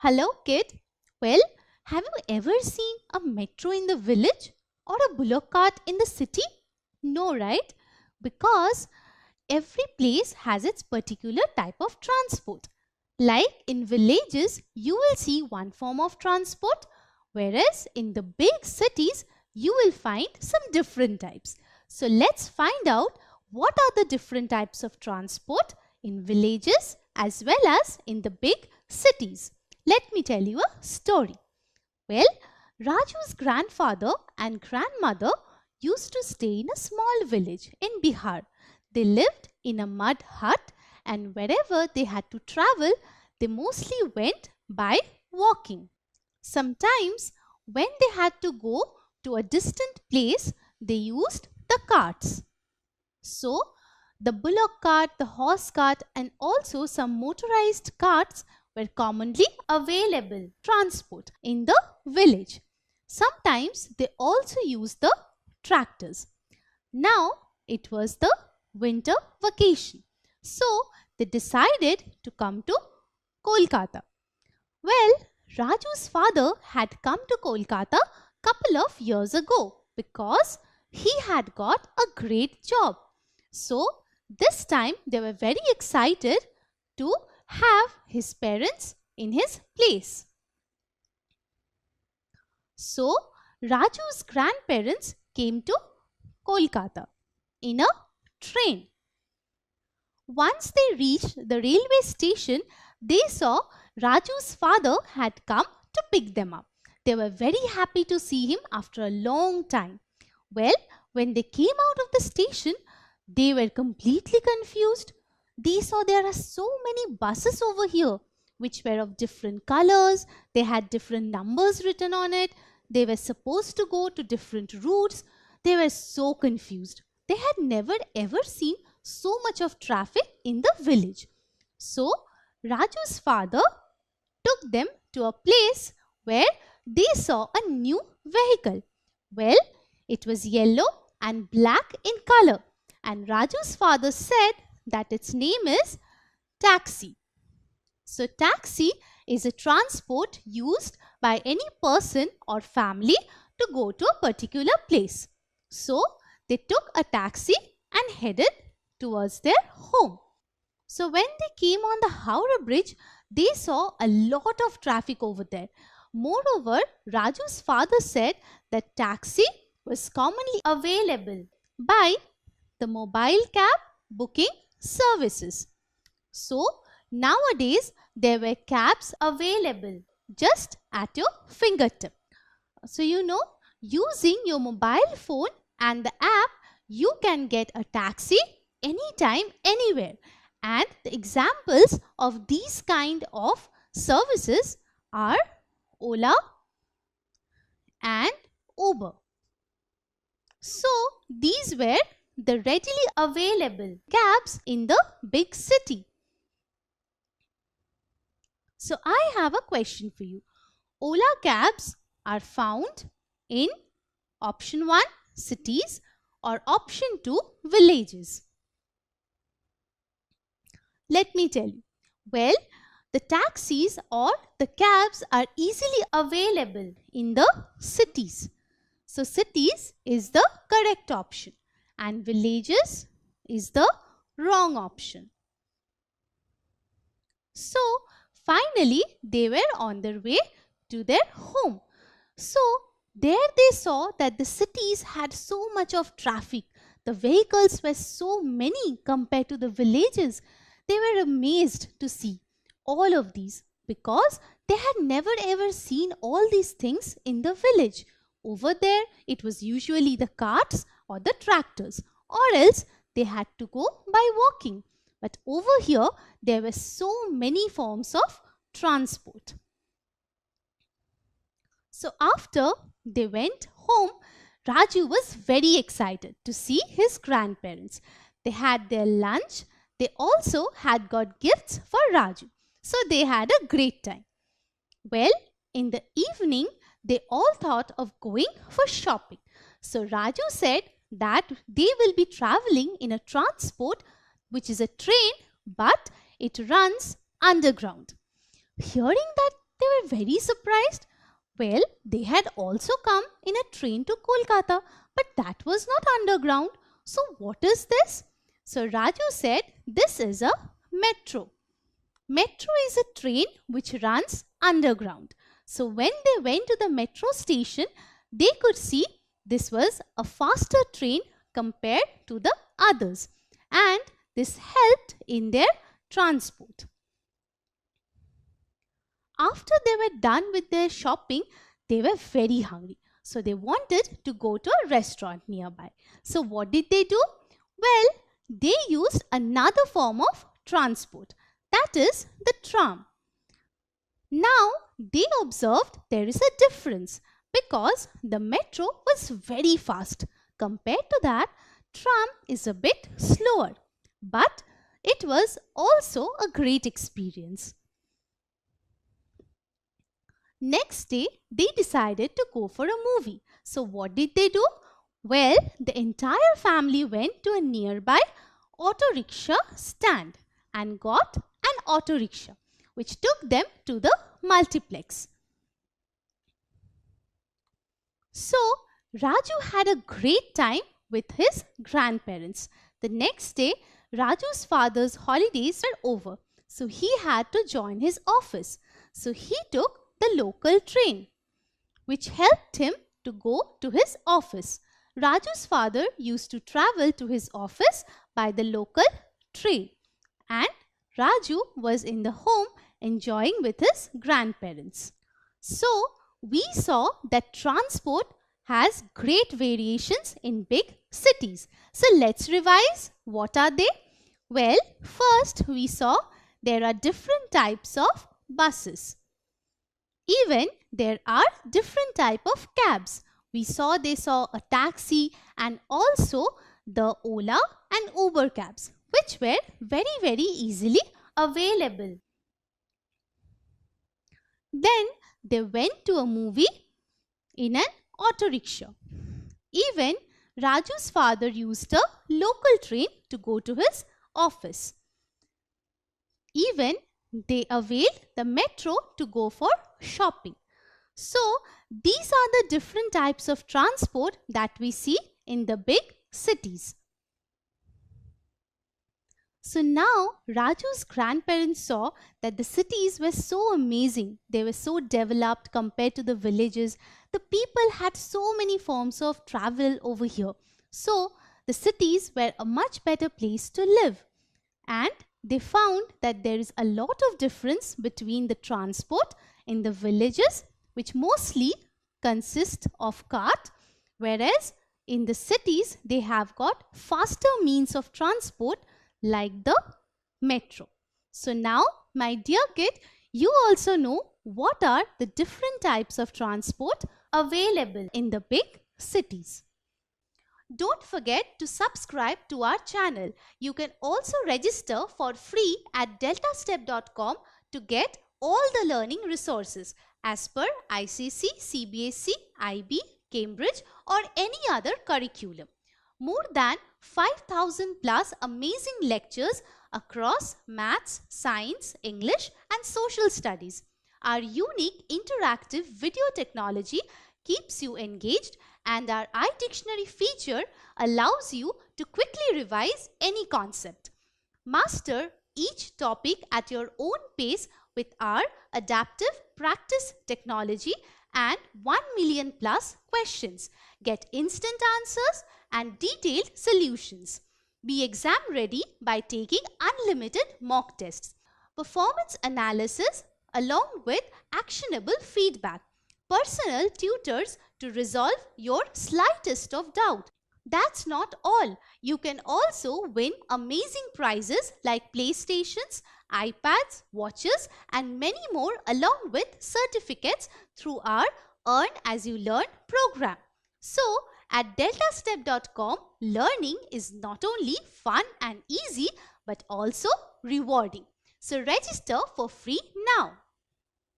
Hello, kid. Well, have you ever seen a metro in the village or a bullock cart in the city? No, right? Because every place has its particular type of transport. Like in villages, you will see one form of transport, whereas in the big cities, you will find some different types. So let's find out what are the different types of transport in villages as well as in the big cities. Let me tell you a story. Well, Raju's grandfather and grandmother used to stay in a small village in Bihar. They lived in a mud hut, and wherever they had to travel, they mostly went by walking. Sometimes, when they had to go to a distant place, they used the carts. So, the bullock cart, the horse cart, and also some motorized carts were commonly available transport in the village. Sometimes they also used the tractors. Now it was the winter vacation. So they decided to come to Kolkata. Well, Raju's father had come to Kolkata couple of years ago because he had got a great job. So this time they were very excited to have his parents in his place. So Raju's grandparents came to Kolkata in a train. Once they reached the railway station, they saw Raju's father had come to pick them up. They were very happy to see him after a long time. Well, when they came out of the station, they were completely confused. They saw there are so many buses over here, which were of different colors. They had different numbers written on it. They were supposed to go to different routes. They were so confused. They had never ever seen so much of traffic in the village. So, Raju's father took them to a place where they saw a new vehicle. Well, it was yellow and black in color, and Raju's father said that its name is taxi. So taxi is a transport used by any person or family to go to a particular place. So they took a taxi and headed towards their home. So when they came on the Howrah Bridge, they saw a lot of traffic over there. Moreover, Raju's father said that taxi was commonly available by the mobile cab booking services. So nowadays there were cabs available just at your fingertip. So using your mobile phone and the app, you can get a taxi anytime, anywhere. And the examples of these kind of services are Ola and Uber. So these were the readily available cabs in the big city. So I have a question for you. Ola cabs are found in option 1, cities, or option 2, villages. Let me tell you. Well, the taxis or the cabs are easily available in the cities. So cities is the correct option and villages is the wrong option. So finally they were on their way to their home. So there they saw that the cities had so much of traffic. The vehicles were so many compared to the villages. They were amazed to see all of these because they had never ever seen all these things in the village. Over there, it was usually the carts or the tractors, or else they had to go by walking. But over here, there were so many forms of transport. So after they went home, Raju was very excited to see his grandparents. They had their lunch. They also had got gifts for Raju. So they had a great time. Well, in the evening, they all thought of going for shopping. So Raju said that they will be traveling in a transport which is a train, but it runs underground. Hearing that They were very surprised. Well, they had also come in a train to Kolkata, but that was not underground. So what is this? So Raju said, this is a metro. Metro is a train which runs underground. So when they went to the metro station, they could see this was a faster train compared to the others, and this helped in their transport. After they were done with their shopping, they were very hungry. So they wanted to go to a restaurant nearby. So what did they do? Well, they used another form of transport, that is the tram. Now they observed there is a difference because the metro was very fast. Compared to that, tram is a bit slower, but it was also a great experience. Next day, they decided to go for a movie. So what did they do? Well, the entire family went to a nearby auto rickshaw stand and got an auto rickshaw, which took them to the multiplex. So Raju had a great time with his grandparents. The next day, Raju's father's holidays were over, so he had to join his office. So he took the local train, which helped him to go to his office. Raju's father used to travel to his office by the local train, and Raju was in the home enjoying with his grandparents. So we saw that transport has great variations in big cities. So let's revise. What are they? Well, first we saw there are different types of buses. Even there are different type of cabs. They saw a taxi and also the Ola and Uber cabs, which were very easily available. Then they went to a movie in an auto rickshaw. Even Raju's father used a local train to go to his office. Even they availed the metro to go for shopping. So these are the different types of transport that we see in the big cities. So now Raju's grandparents saw that the cities were so amazing. They were so developed compared to the villages. The people had so many forms of travel over here. So the cities were a much better place to live. And they found that there is a lot of difference between the transport in the villages, which mostly consist of cart, whereas in the cities they have got faster means of transport like the metro. So now, my dear kid, you also know what are the different types of transport available in the big cities. Don't forget to subscribe to our channel. You can also register for free at deltastep.com to get all the learning resources as per ICC, CBSE, IB, Cambridge or any other curriculum. More than 5,000 plus amazing lectures across maths, science, English and social studies. Our unique interactive video technology keeps you engaged, and our iDictionary feature allows you to quickly revise any concept. Master each topic at your own pace with our adaptive practice technology and 1 million plus questions. Get instant answers and detailed solutions. Be exam ready by taking unlimited mock tests, performance analysis along with actionable feedback, personal tutors to resolve your slightest of doubt. That's not all. You can also win amazing prizes like PlayStations, iPads, watches and many more along with certificates through our Earn As You Learn program. So, at deltastep.com, learning is not only fun and easy but also rewarding. So register for free now.